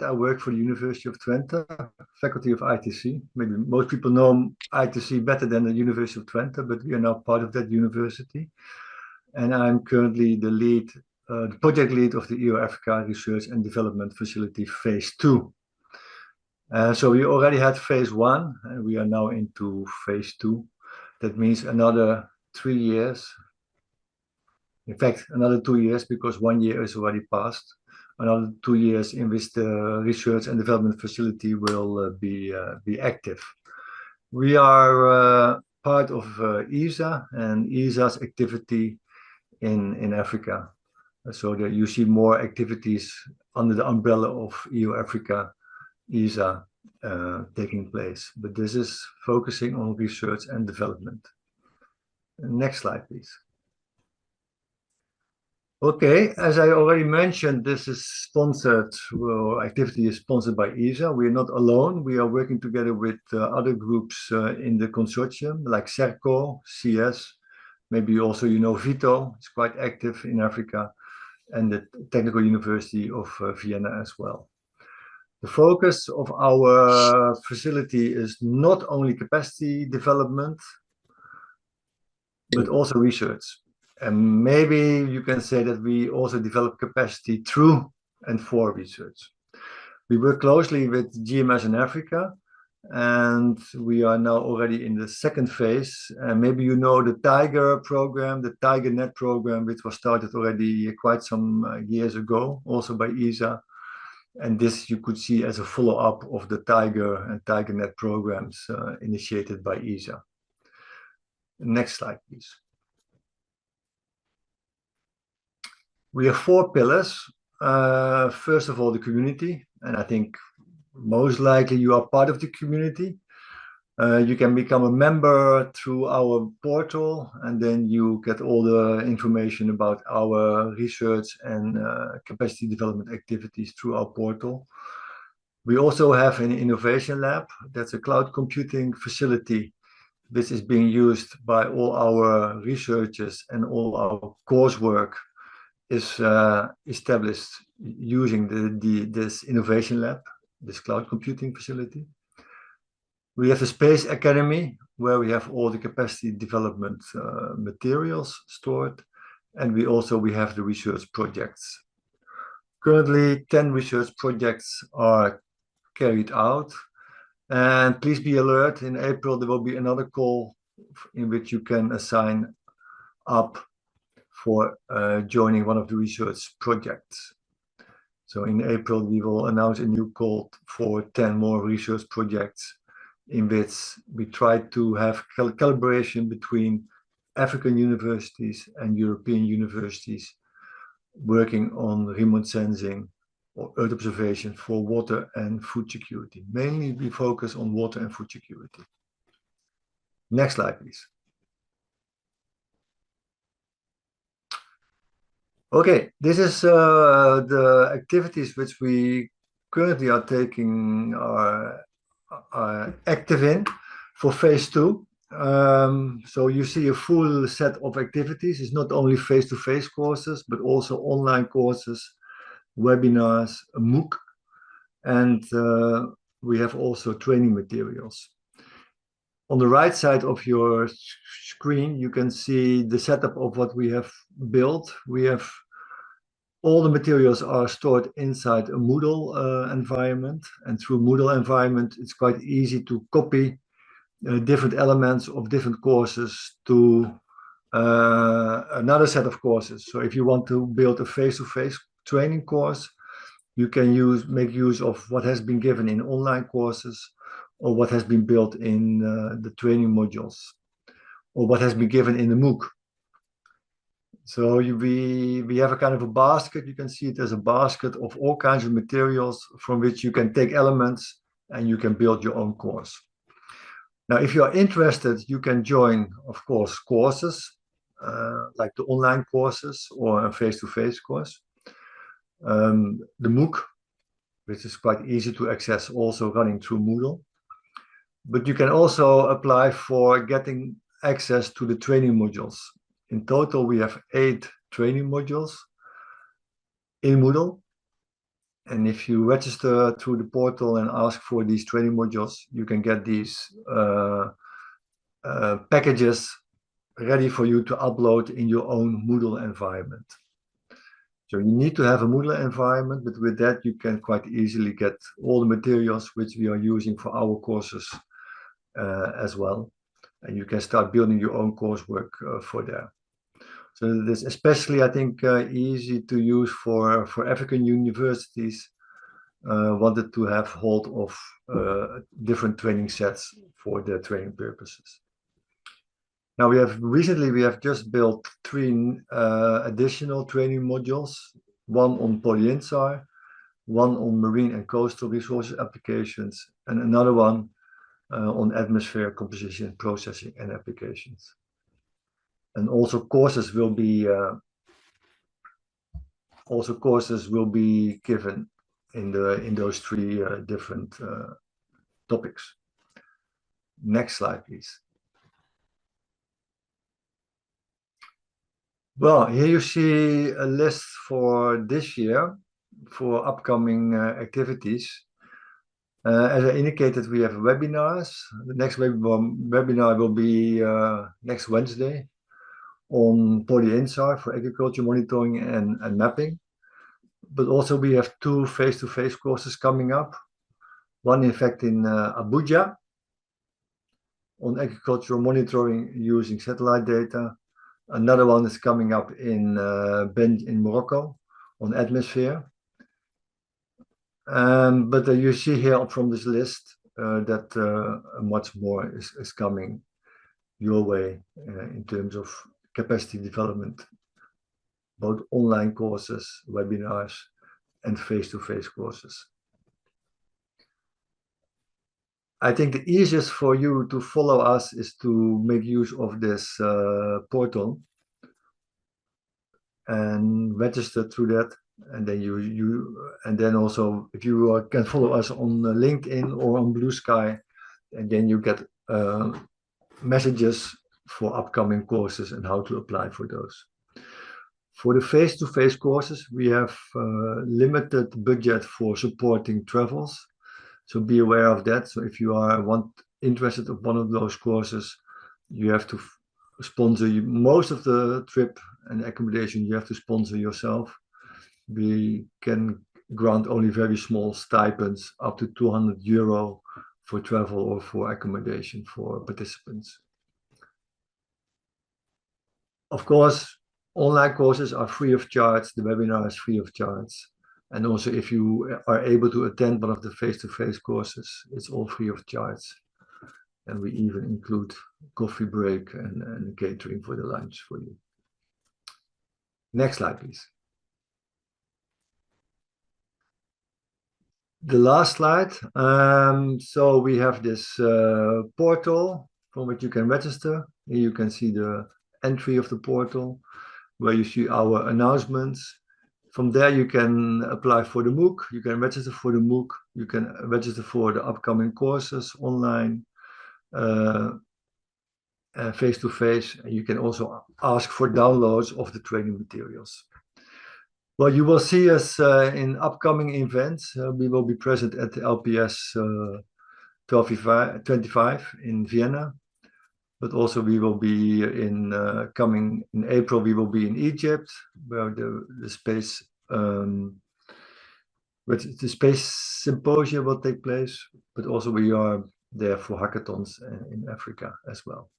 I work for the University of Twente, faculty of ITC. Maybe most people know ITC better than the University of Twente, but we are now part of that university. And I'm currently the project lead of the EU Africa Research and Development Facility Phase 2. So we already had Phase 1, and we are now into Phase 2. That means another 3 years. In fact, another 2 years, because 1 year is already passed. Another 2 years in which the research and development facility will be active. We are part of ESA and ESA's activity in Africa. So that you see more activities under the umbrella of EU Africa ESA taking place. But this is focusing on research and development. Next slide, please. Okay, as I already mentioned, this is sponsored, well, activity is sponsored by ESA. We are not alone. We are working together with other groups in the consortium, like CERCO, CS, maybe also you know VITO, it's quite active in Africa, and the Technical University of Vienna as well. The focus of our facility is not only capacity development, but also research. And maybe you can say that we also develop capacity through and for research. We work closely with GMS in Africa, and we are now already in the second phase. Maybe you know the Tiger program, the TigerNet program, which was started already quite some years ago, also by ESA. And this you could see as a follow-up of the Tiger and TigerNet programs initiated by ESA. Next slide, please. We have 4 pillars. First of all, the community, and I think most likely you are part of the community. You can become a member through our portal, and then you get all the information about our research and capacity development activities through our portal. We also have an innovation lab. That's a cloud computing facility which is being used by all our researchers, and all our coursework is established using this innovation lab, this cloud computing facility. We have a Space Academy where we have all the capacity development materials stored, and we have the research projects. Currently, 10 research projects are carried out, and please be alert, in April there will be another call in which you can sign up for joining one of the research projects. So in April we will announce a new call for 10 more research projects in which we try to have collaboration between African universities and European universities working on remote sensing or Earth observation for water and food security. Mainly we focus on water and food security. Next slide, please. Okay, this is the activities which we currently are taking are active in for Phase 2. So you see a full set of activities. It's not only face-to-face courses, but also online courses, webinars, a MOOC, and we have also training materials. On the right side of your screen, you can see the setup of what we have built. We have all the materials are stored inside a Moodle environment, and through Moodle environment, it's quite easy to copy different elements of different courses to another set of courses. So if you want to build a face-to-face training course, you can make use of what has been given in online courses, or what has been built in the training modules, or what has been given in the MOOC. So we have a kind of a basket. You can see it as a basket of all kinds of materials from which you can take elements and you can build your own course. Now, if you are interested, you can join, of course, courses like the online courses or a face-to-face course. The MOOC, which is quite easy to access, also running through Moodle. But you can also apply for getting access to the training modules. In total, we have 8 training modules in Moodle. And if you register through the portal and ask for these training modules, you can get these packages ready for you to upload in your own Moodle environment. So you need to have a Moodle environment, but with that you can quite easily get all the materials which we are using for our courses as well. And you can start building your own coursework for there. So this especially, I think, easy to use for African universities wanted to have hold of different training sets for their training purposes. Now we have just built 3 additional training modules, one on PolyInsar, one on marine and coastal resources applications, and another one on atmosphere composition, processing, and applications. And also courses will be given in those 3 different topics. Next slide, please. Well, here you see a list for this year for upcoming activities. As I indicated, we have webinars. The next webinar will be next Wednesday on PolyInsar for agriculture monitoring and mapping. But also we have 2 face-to-face courses coming up. One, in fact, in Abuja on agricultural monitoring using satellite data. Another one is coming up in Morocco on atmosphere. But you see here from this list that much more is coming your way in terms of capacity development, both online courses, webinars, and face-to-face courses. I think the easiest for you to follow us is to make use of this portal and register through that. And then also if you can follow us on LinkedIn or on Blue Sky, and then you get messages for upcoming courses and how to apply for those. For the face-to-face courses, we have limited budget for supporting travels, so be aware of that. So if you are interested in one of those courses, you have to sponsor most of the trip and accommodation. You have to sponsor yourself. We can grant only very small stipends, up to €200 for travel or for accommodation for participants. Of course, online courses are free of charge. The webinar is free of charge. And also if you are able to attend one of the face-to-face courses, it's all free of charge. And we even include coffee break and catering for the lunch for you. Next slide, please. The last slide. So we have this portal from which you can register. Here you can see the entry of the portal, where you see our announcements. From there you can apply for the MOOC, you can register for the MOOC, you can register for the upcoming courses online, face-to-face, and you can also ask for downloads of the training materials. Well, you will see us in upcoming events. We will be present at the LPS 25 in Vienna. But also we will be coming in April, we will be in Egypt, where the space symposium will take place. But also we are there for hackathons in Africa as well.